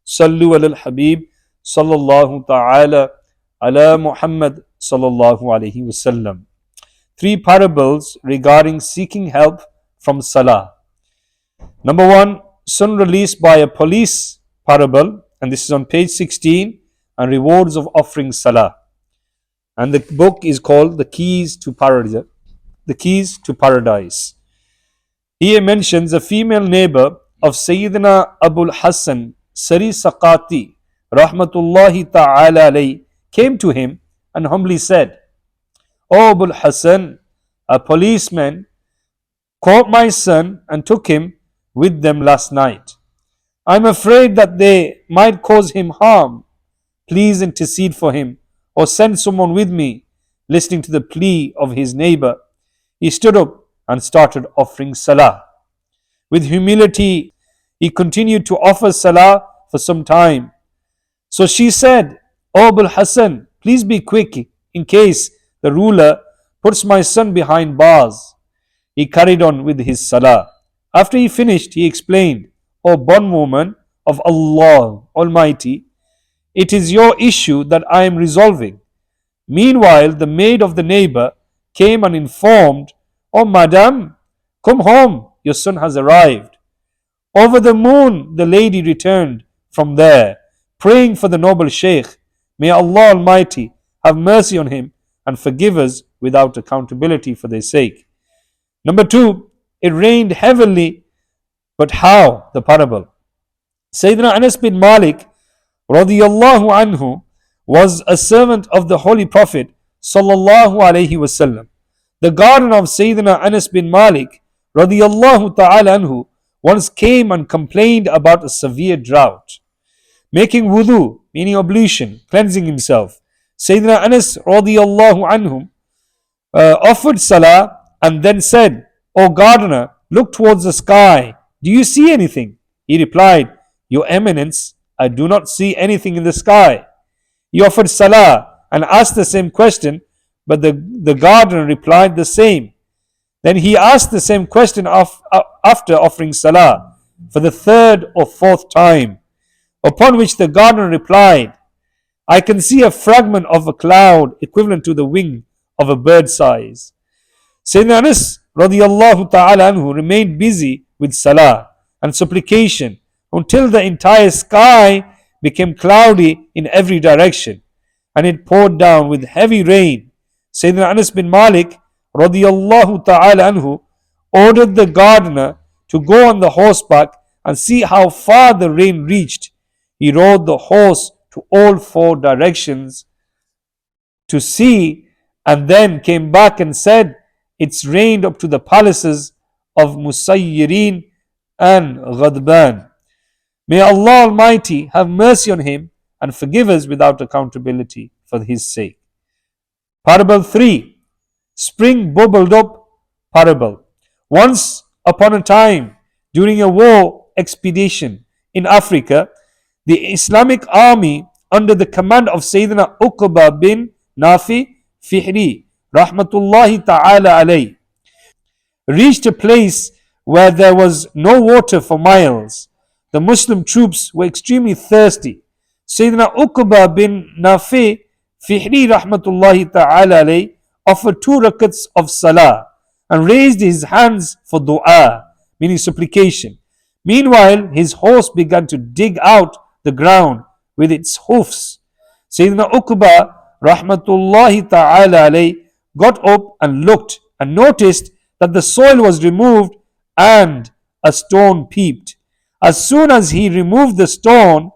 Sallu ala al-Habib sallallahu ta'ala ala Muhammad sallallahu alayhi wasallam. Three parables regarding seeking help from Salah. Number one, son released by a police parable, and this is on page 16, and rewards of offering Salah. And the book is called The Keys to Paradise. The Keys to Paradise. Here mentions a female neighbor of Sayyidina Abul Hassan Sari Saqati Rahmatullahi Ta'ala alayhi came to him and humbly said, "O Abul Hassan, a policeman caught my son and took him with them last night. I am afraid that they might cause him harm. Please intercede for him or send someone with me." Listening to the plea of his neighbor, he stood up and started offering Salah. With humility, he continued to offer Salah for some time. So she said, "O Abul Hassan, please be quick in case the ruler puts my son behind bars." He carried on with his Salah. After he finished, he explained, "O bondwoman of Allah Almighty, it is your issue that I am resolving." Meanwhile, the maid of the neighbor came and informed, "O madam, come home, your son has arrived." Over the moon, the lady returned from there, praying for the noble Shaykh. May Allah Almighty have mercy on him and forgive us without accountability for their sake. Number two, it rained heavily, but how? The parable. Sayyidina Anas bin Malik radiyallahu anhu was a servant of the Holy Prophet sallallahu alayhi wasallam. The gardener of Sayyidina Anas bin Malik radiyallahu ta'ala anhu once came and complained about a severe drought. Making wudu, meaning ablution, cleansing himself, Sayyidina Anas radiyallahu anhu offered Salah and then said, "O gardener, look towards the sky. Do you see anything?" He replied, "Your Eminence, I do not see anything in the sky." He offered Salah and asked the same question, but the gardener replied the same. Then he asked the same question after offering Salah for the third or fourth time, upon which the gardener replied, "I can see a fragment of a cloud equivalent to the wing of a bird's size." Sayyidina Anas radiyallahu ta'ala anhu remained busy with Salah and supplication until the entire sky became cloudy in every direction and it poured down with heavy rain. Sayyidina Anas bin Malik radiyallahu ta'ala anhu ordered the gardener to go on the horseback and see how far the rain reached. He rode the horse to all four directions to see, and then came back and said, "It's rained up to the palaces of Musayyirin and Ghadban. May Allah Almighty have mercy on him and forgive us without accountability for his sake." Parable 3. Spring bubbled up parable. Once upon a time, during a war expedition in Africa, the Islamic army under the command of Sayyidina Uqba bin Nafi Fihri Rahmatullahi Ta'ala alayhi reached a place where there was no water for miles. The Muslim troops were extremely thirsty. Sayyidina Uqba bin Nafi Fihri Rahmatullahi Ta'ala alayhi offered 2 rakats of Salah and raised his hands for dua, meaning supplication. Meanwhile, his horse began to dig out the ground with its hoofs. Sayyidina Uqba Rahmatullahi Ta'ala alayhi got up and looked and noticed that the soil was removed and a stone peeped. As soon as he removed the stone,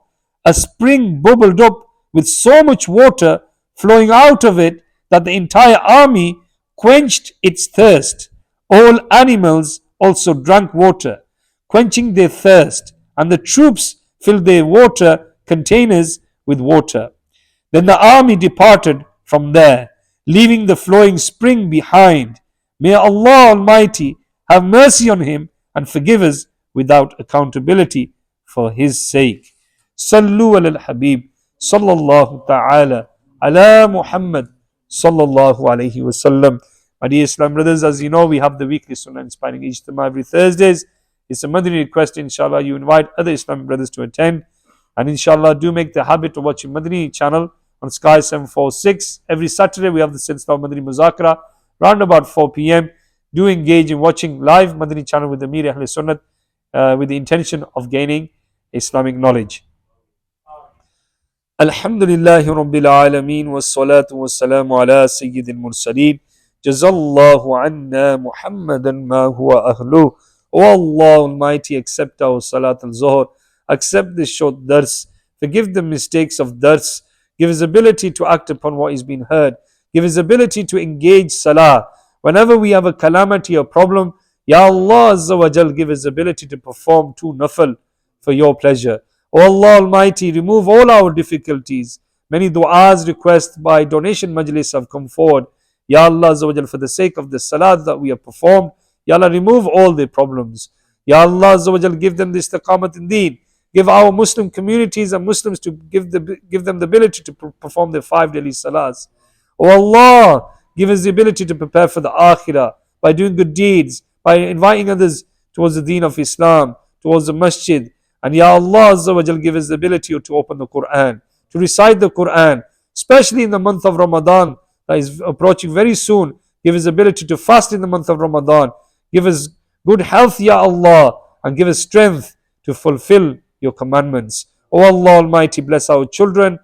a spring bubbled up with so much water flowing out of it that the entire army quenched its thirst. All animals also drank water, quenching their thirst, and the troops filled their water containers with water. Then the army departed from there, leaving the flowing spring behind. May Allah Almighty have mercy on him and forgive us without accountability for his sake. Sallu ala al-Habib sallallahu ta'ala ala Muhammad sallallahu alayhi wasallam. My dear Islam brothers, as you know, we have the weekly Sunnah Inspiring Ijtima every Thursdays. It's a Madani request, inshallah. You invite other Islamic brothers to attend. And inshallah, do make the habit of watching Madani channel on Sky 746. Every Saturday we have the Silsila Madani Muzakara around about 4 p.m. Do engage in watching live Madani channel with the Amir Ahl Sunnat with the intention of gaining Islamic knowledge. Alhamdulillahi Rabbil Alameen wassalatu wassalamu ala Sayyidil Mursaleen. Jazallahu anna Muhammadan ma huwa ahlu. O Allah Almighty, accept our Salat al-Zuhr, accept this short dars, forgive the mistakes of dars, give us ability to act upon what is being heard, give us ability to engage Salah. Whenever we have a calamity or problem, Ya Allah Azza wa Jal, give us ability to perform 2 nafal for your pleasure. O Allah Almighty, remove all our difficulties. Many du'as, requests by donation majlis have come forward. Ya Allah Azza wa Jal, for the sake of the salat that we have performed, Ya Allah, remove all their problems. Ya Allah Azza wa Jal, give them the istiqamat in deen. Give our Muslim communities and Muslims to give them the ability to perform their 5 daily salahs. O Allah, give us the ability to prepare for the akhirah by doing good deeds, by inviting others towards the deen of Islam, towards the masjid. And Ya Allah Azza wa Jal, give us the ability to open the Quran, to recite the Quran, especially in the month of Ramadan that is approaching very soon. Give us the ability to fast in the month of Ramadan. Give us good health, Ya Allah, and give us strength to fulfill your commandments. O Allah Almighty, bless our children,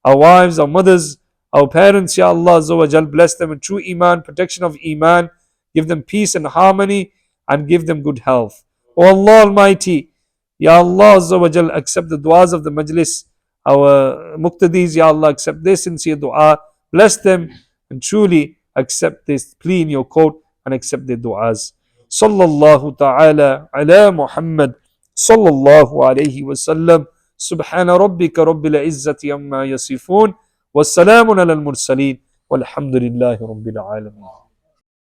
our wives, our mothers, our parents, Ya Allah Azza wa Jal, bless them in true Iman, protection of Iman, give them peace and harmony, and give them good health. O Allah Almighty, Ya Allah Azza wa Jal, accept the du'as of the majlis, our muqtadis, Ya Allah, accept their sincere du'a, bless them, and truly accept this plea in your court, and accept their du'as. Sallallahu ta'ala ala Muhammad sallallahu alayhi wa sallam. Subhana rabbika rabbil izzati amma yasifun. Wassalamun ala al-mursaleen. Walhamdulillahi rabbil alameen.